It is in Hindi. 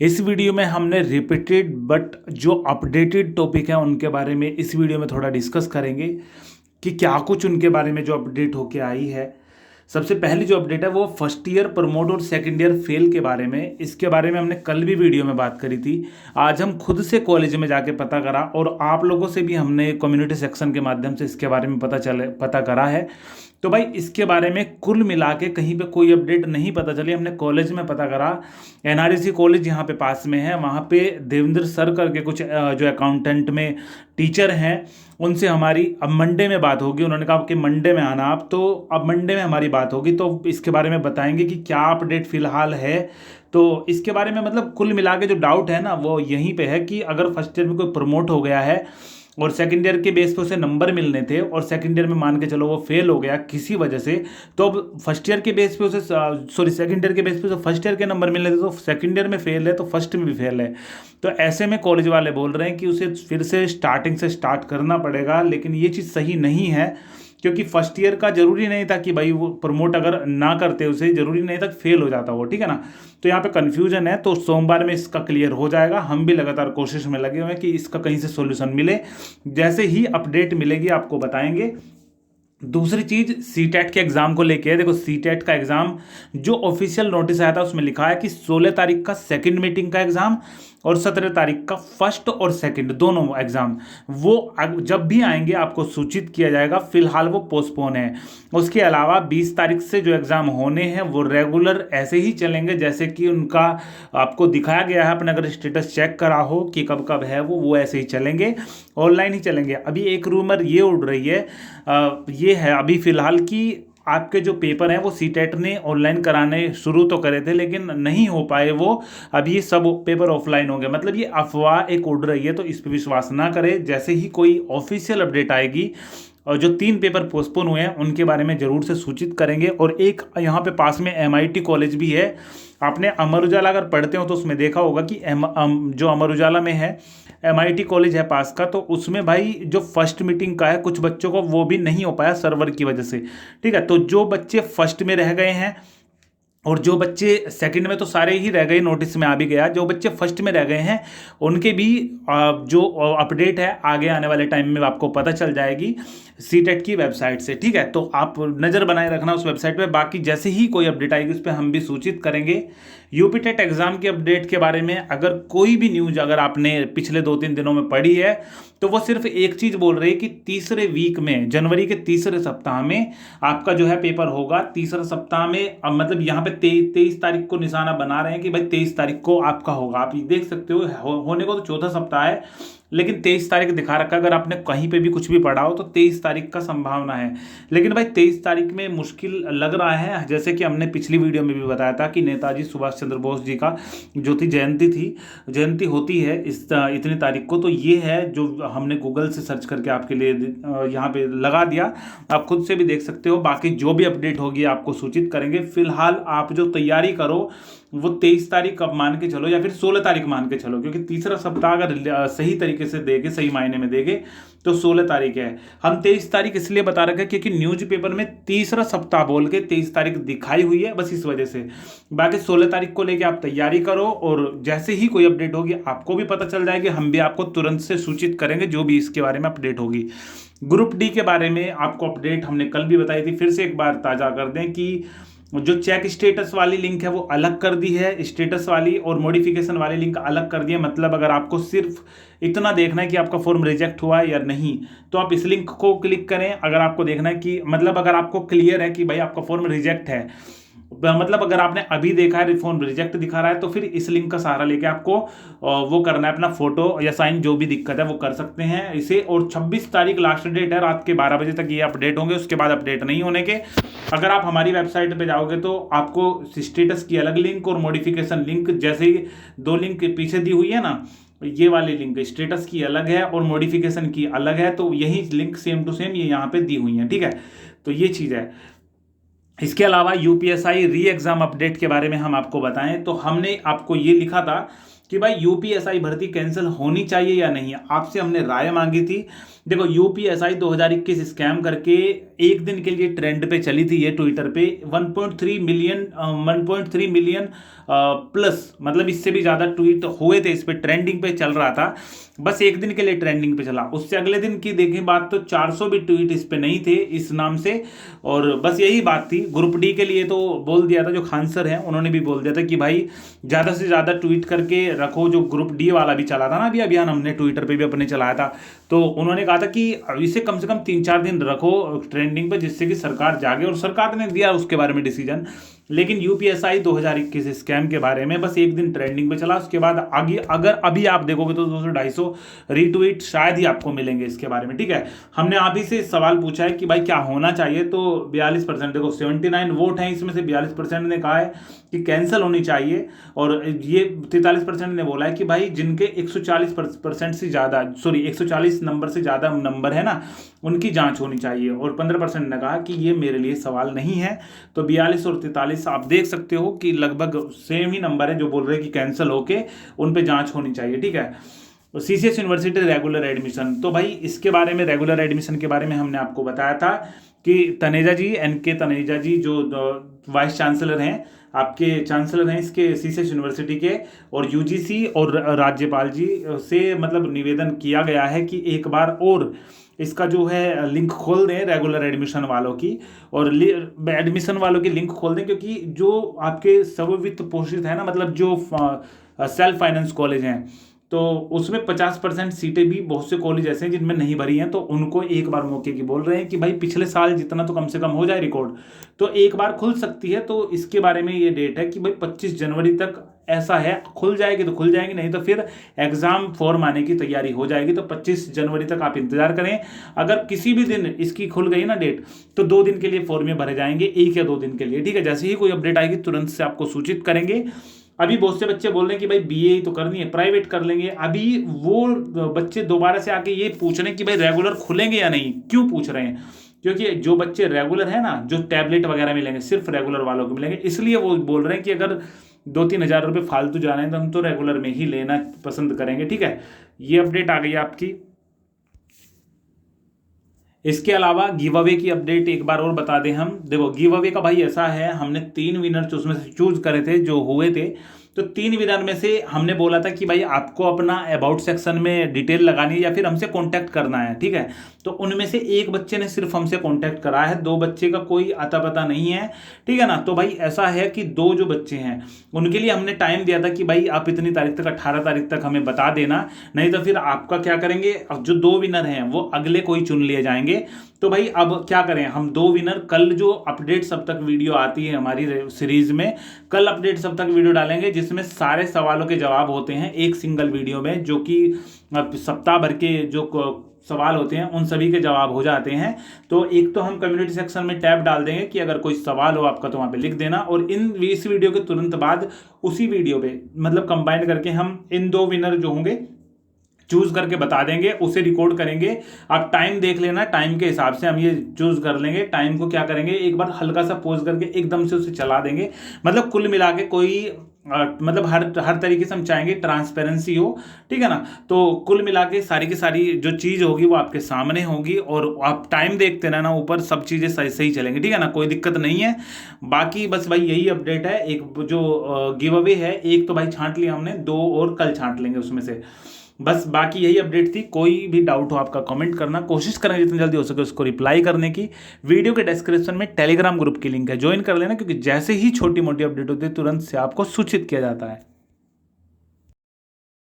इस वीडियो में हमने रिपीटेड बट जो अपडेटेड टॉपिक हैं उनके बारे में इस वीडियो में थोड़ा डिस्कस करेंगे कि क्या कुछ उनके बारे में जो अपडेट होके आई है। सबसे पहली जो अपडेट है वो फर्स्ट ईयर प्रमोट और सेकंड ईयर फेल के बारे में। इसके बारे में हमने कल भी वीडियो में बात करी थी। आज हम खुद से कॉलेज में जाके पता करा और आप लोगों से भी हमने कम्युनिटी सेक्शन के माध्यम से इसके बारे में पता करा है। तो भाई इसके बारे में कुल मिला के कहीं पे कोई अपडेट नहीं पता चली। हमने कॉलेज में पता करा, एनआरईसी कॉलेज यहाँ पे पास में है, वहाँ पे देवेंद्र सर करके कुछ जो अकाउंटेंट में टीचर हैं, उनसे हमारी अब मंडे में बात होगी। उन्होंने कहा कि मंडे में आना आप, तो अब मंडे में हमारी बात होगी तो इसके बारे में बताएंगे कि क्या अपडेट फिलहाल है। तो इसके बारे में मतलब कुल मिला के जो डाउट है ना वो यहीं पे है कि अगर फर्स्ट ईयर में कोई प्रमोट हो गया है और सेकंड ईयर के बेस पे उसे नंबर मिलने थे और सेकंड ईयर में मान के चलो वो फेल हो गया किसी वजह से, तो अब फर्स्ट ईयर के बेस पे उसे सेकंड ईयर के बेस पे उसे फर्स्ट ईयर के नंबर मिलने थे, तो सेकंड ईयर में फेल है तो फर्स्ट में भी फेल है। तो ऐसे में कॉलेज वाले बोल रहे हैं कि उसे फिर से स्टार्टिंग से स्टार्ट करना पड़ेगा, लेकिन ये चीज़ सही नहीं है क्योंकि फर्स्ट ईयर का जरूरी नहीं था कि भाई वो प्रमोट अगर ना करते उसे जरूरी नहीं था फेल हो जाता वो, ठीक है ना। तो यहाँ पे कंफ्यूजन है, तो सोमवार में इसका क्लियर हो जाएगा। हम भी लगातार कोशिश में लगे हुए हैं कि इसका कहीं से सॉल्यूशन मिले। जैसे ही अपडेट मिलेगी आपको बताएंगे। दूसरी चीज सीटेट के एग्जाम को लेके है। देखो सीटेट का एग्जाम जो ऑफिशियल नोटिस आया था उसमें लिखा है कि 16 तारीख का सेकंड मीटिंग का एग्जाम और 17 तारीख का फर्स्ट और सेकंड दोनों एग्जाम वो जब भी आएंगे आपको सूचित किया जाएगा। फिलहाल वो पोस्टपोन है। उसके अलावा 20 तारीख से जो एग्जाम होने हैं वो रेगुलर ऐसे ही चलेंगे जैसे कि उनका आपको दिखाया गया है। अपने अगर स्टेटस चेक करा हो कि कब कब है वो ऐसे ही चलेंगे, ऑनलाइन ही चलेंगे। अभी एक रूमर ये उड़ रही है, ये है अभी फिलहाल कि आपके जो पेपर हैं वो सीटेट ने ऑनलाइन कराने शुरू तो करे थे लेकिन नहीं हो पाए वो। अभी ये सब पेपर ऑफलाइन हो गए। मतलब ये अफवाह एक उड़ रही है, तो इस पर विश्वास ना करें। जैसे ही कोई ऑफिशियल अपडेट आएगी और जो 3 पेपर पोस्टपोन हुए हैं उनके बारे में जरूर से सूचित करेंगे। और एक यहाँ पे पास में एमआईटी कॉलेज भी है। आपने अमर उजाला अगर पढ़ते हो तो उसमें देखा होगा कि जो अमर उजाला में है एमआईटी कॉलेज है पास का, तो उसमें भाई जो फर्स्ट मीटिंग का है कुछ बच्चों को वो भी नहीं हो पाया सर्वर की वजह से, ठीक है। तो जो बच्चे फर्स्ट में रह गए हैं और जो बच्चे सेकंड में तो सारे ही रह गए, नोटिस में आ भी गया। जो बच्चे फर्स्ट में रह गए हैं उनके भी जो अपडेट है आगे आने वाले टाइम में आपको पता चल जाएगी सीटेट की वेबसाइट से, ठीक है। तो आप नज़र बनाए रखना उस वेबसाइट पे। बाकी जैसे ही कोई अपडेट आएगी उस पर हम भी सूचित करेंगे। यूपी टेट एग्जाम के अपडेट के बारे में अगर कोई भी न्यूज अगर आपने पिछले 2-3 दिनों में पढ़ी है तो वो सिर्फ एक चीज बोल रही है कि तीसरे वीक में, जनवरी के तीसरे सप्ताह में आपका जो है पेपर होगा। तीसरा सप्ताह में अब मतलब यहाँ पे 23 तारीख को निशाना बना रहे हैं कि भाई 23 तारीख को आपका होगा। आप ये देख सकते होने को तो चौथा सप्ताह है लेकिन 23 तारीख दिखा रखा। अगर आपने कहीं पे भी कुछ भी पढ़ा हो तो 23 तारीख का संभावना है। लेकिन भाई 23 तारीख में मुश्किल लग रहा है, जैसे कि हमने पिछली वीडियो में भी बताया था कि नेताजी सुभाष चंद्र बोस जी का जो थी जयंती होती है इतनी तारीख को। तो ये है जो हमने गूगल से सर्च करके आपके लिए यहाँ पे लगा दिया। आप खुद से भी देख सकते हो। बाकी जो भी अपडेट होगी आपको सूचित करेंगे। फिलहाल आप जो तैयारी करो वो 23 तारीख अब मान के चलो या फिर 16 तारीख मान के चलो, क्योंकि तीसरा सप्ताह अगर सही तरीके से देखे, सही मायने में देखे तो 16 तारीख है। हम 23 तारीख इसलिए बता रखे क्योंकि न्यूज पेपर में तीसरा सप्ताह बोल के 23 तारीख दिखाई हुई है, बस इस वजह से। बाकी 16 तारीख को लेके आप तैयारी करो और जैसे ही कोई अपडेट होगी आपको भी पता चल जाएगी। हम भी आपको तुरंत से सूचित करेंगे जो भी इसके बारे में अपडेट होगी। ग्रुप डी के बारे में आपको अपडेट हमने कल भी बताई थी, फिर से एक बार ताजा कर दें कि जो चेक स्टेटस वाली लिंक है वो अलग कर दी है, स्टेटस वाली और मॉडिफिकेशन वाली लिंक अलग कर दी है। मतलब अगर आपको सिर्फ इतना देखना है कि आपका फॉर्म रिजेक्ट हुआ है या नहीं तो आप इस लिंक को क्लिक करें। अगर आपको देखना है कि मतलब अगर आपको क्लियर है कि भाई आपका फॉर्म रिजेक्ट है, मतलब अगर आपने अभी देखा है फॉर्म रिजेक्ट दिखा रहा है, तो फिर इस लिंक का सहारा लेके आपको वो करना है, अपना फोटो या साइन जो भी दिक्कत है वो कर सकते हैं इसे। और 26 तारीख लास्ट डेट है, रात के 12 बजे तक ये अपडेट होंगे, उसके बाद अपडेट नहीं होने के। अगर आप हमारी वेबसाइट पे जाओगे तो आपको स्टेटस की अलग लिंक और मॉडिफिकेशन लिंक, जैसे ही 2 लिंक पीछे दी हुई है ना, ये वाली लिंक स्टेटस की अलग है और मॉडिफिकेशन की अलग है, तो यही लिंक सेम टू सेम ये यहाँ पे दी हुई है, ठीक है। तो ये चीज़ है। इसके अलावा यूपीएसआई री एग्जाम अपडेट के बारे में हम आपको बताएं तो हमने आपको ये लिखा था कि भाई यूपीएसआई भर्ती कैंसिल होनी चाहिए या नहीं। आपसे हमने राय मांगी थी देखो यूपीएसआई 2021 स्कैम करके एक दिन के लिए ट्रेंड पे चली थी ये ट्विटर पे 1.3 मिलियन प्लस, मतलब इससे भी ज़्यादा ट्वीट हुए थे, इस पे ट्रेंडिंग पे चल रहा था, बस एक दिन के लिए ट्रेंडिंग पे चला। उससे अगले दिन की देखें बात तो 400 भी ट्वीट इस पे नहीं थे इस नाम से, और बस यही बात थी। ग्रुप डी के लिए तो बोल दिया था, जो खान सर हैं उन्होंने भी बोल दिया था कि भाई ज़्यादा से ज़्यादा ट्वीट करके रखो। जो ग्रुप डी वाला भी चला था ना अभी अभियान, हमने ट्विटर पे भी अपने चलाया था, तो उन्होंने कहा था कि इसे कम से कम 3-4 दिन रखो ट्रेंडिंग पे, जिससे कि सरकार जागे, और सरकार ने दिया उसके बारे में डिसीजन। लेकिन यूपीएसआई 2021 स्कैम के बारे में बस एक दिन ट्रेंडिंग पे चला, उसके बाद आगे अगर अभी आप देखोगे तो 200-250 रीट्वीट शायद ही आपको मिलेंगे इसके बारे में, ठीक है। हमने आप ही से सवाल पूछा है कि भाई क्या होना चाहिए, तो 42%, देखो 79 वोट हैं, इसमें से 42% ने कहा है कि कैंसिल होनी चाहिए, और ये 43% ने बोला है कि भाई जिनके 140% से ज़्यादा, सॉरी 140 नंबर से ज़्यादा नंबर है ना, उनकी जांच होनी चाहिए, और 15% ने कहा कि ये मेरे लिए सवाल नहीं है। तो 42 और 43 आप देख सकते हो कि लगभग सेम ही नंबर है जो बोल रहे हैं कि कैंसिल होके उन पे जांच होनी चाहिए, ठीक है। सीसीएस यूनिवर्सिटी रेगुलर एडमिशन, तो भाई इसके बारे में, रेगुलर एडमिशन के बारे में हमने आपको बताया था कि तनेजा जी, एनके तनेजा जी जो वाइस चांसलर हैं, आपके चांसलर हैं इसके सीसीएस यूनिवर्सिटी के, और यूजीसी और राज्यपाल जी से मतलब निवेदन किया गया है कि एक बार और इसका जो है लिंक खोल दें रेगुलर एडमिशन वालों की, और एडमिशन वालों की लिंक खोल दें, क्योंकि जो आपके सर्ववित्त पोषित है ना, मतलब जो सेल्फ फाइनेंस कॉलेज हैं, तो उसमें 50% सीटें भी बहुत से कॉलेज ऐसे हैं जिनमें नहीं भरी हैं, तो उनको एक बार मौके की बोल रहे हैं कि भाई पिछले साल जितना तो कम से कम हो जाए रिकॉर्ड, तो एक बार खुल सकती है। तो इसके बारे में ये डेट है कि भाई 25 जनवरी तक ऐसा है, खुल जाएगी तो खुल जाएगी, नहीं तो फिर एग्जाम फॉर्म आने की तैयारी हो जाएगी। तो 25 जनवरी तक आप इंतजार करें। अगर किसी भी दिन इसकी खुल गई ना डेट, तो 2 दिन के लिए फॉर्म भरे जाएंगे, 1 या 2 दिन के लिए, ठीक है। जैसे ही कोई अपडेट आएगी तुरंत से आपको सूचित करेंगे। अभी बहुत से बच्चे बोल रहे हैं कि भाई बीए तो करनी है, प्राइवेट कर लेंगे। अभी वो बच्चे दोबारा से आके ये पूछ रहे हैं कि भाई रेगुलर खुलेंगे या नहीं। क्यों पूछ रहे हैं? क्योंकि जो बच्चे रेगुलर है ना, जो टैबलेट वगैरह मिलेंगे सिर्फ रेगुलर वालों को मिलेंगे, इसलिए वो बोल रहे हैं कि अगर 2-3 हज़ार रुपये फालतू जा रहे हैं तो हम तो रेगुलर में ही लेना पसंद करेंगे, ठीक है। ये अपडेट आ गई आपकी। इसके अलावा गिव अवे की अपडेट एक बार और बता दें हम। देखो गिव अवे का भाई ऐसा है, हमने 3 विनर उसमें से चूज करे थे जो हुए थे, तो 3 विनर में से हमने बोला था कि भाई आपको अपना अबाउट सेक्शन में डिटेल लगानी है या फिर हमसे कांटेक्ट करना है, ठीक है। तो उनमें से एक बच्चे ने सिर्फ हमसे कांटेक्ट करा है, 2 बच्चे का कोई अता पता नहीं है, ठीक है ना। तो भाई ऐसा है कि 2 जो बच्चे हैं उनके लिए हमने टाइम दिया था कि भाई आप इतनी तारीख तक, 18 तारीख तक हमें बता देना, नहीं तो फिर आपका क्या करेंगे, अब जो 2 विनर हैं वो अगले कोई चुन लिए जाएंगे। तो भाई अब क्या करें हम, 2 विनर कल जो अपडेट सब तक वीडियो आती है हमारी सीरीज में, कल अपडेट सब तक वीडियो डालेंगे जिसमें सारे सवालों के जवाब होते हैं एक सिंगल वीडियो में, जो कि सप्ताह भर के जो सवाल होते हैं उन सभी के जवाब हो जाते हैं। तो एक तो हम कम्युनिटी सेक्शन में टैब डाल देंगे कि अगर कोई सवाल हो आपका तो वहाँ पे लिख देना, और इस वीडियो के तुरंत बाद उसी वीडियो पे मतलब कंबाइन करके हम इन 2 विनर जो होंगे चूज करके बता देंगे, उसे रिकॉर्ड करेंगे। आप टाइम देख लेना, टाइम के हिसाब से हम ये चूज कर लेंगे। टाइम को क्या करेंगे, एक बार हल्का सा पॉज करके एकदम से उसे चला देंगे। मतलब कुल मिला के कोई मतलब हर तरीके से हम चाहेंगे ट्रांसपेरेंसी हो, ठीक है ना। तो कुल मिला के सारी की सारी जो चीज़ होगी वो आपके सामने होगी, और आप टाइम देखते रहना, ऊपर सब चीज़ें सही सही चलेंगी, ठीक है ना, कोई दिक्कत नहीं है। बाकी बस भाई यही अपडेट है। एक जो गिव अवे है, एक तो भाई छांट लिया हमने, 2 और कल छांट लेंगे उसमें से। बस बाकी यही अपडेट थी। कोई भी डाउट हो आपका कमेंट करना, कोशिश करेंगे जितनी जल्दी हो सके उसको रिप्लाई करने की। वीडियो के डिस्क्रिप्शन में टेलीग्राम ग्रुप की लिंक है, ज्वाइन कर लेना, क्योंकि जैसे ही छोटी मोटी अपडेट होती है तुरंत से आपको सूचित किया जाता है।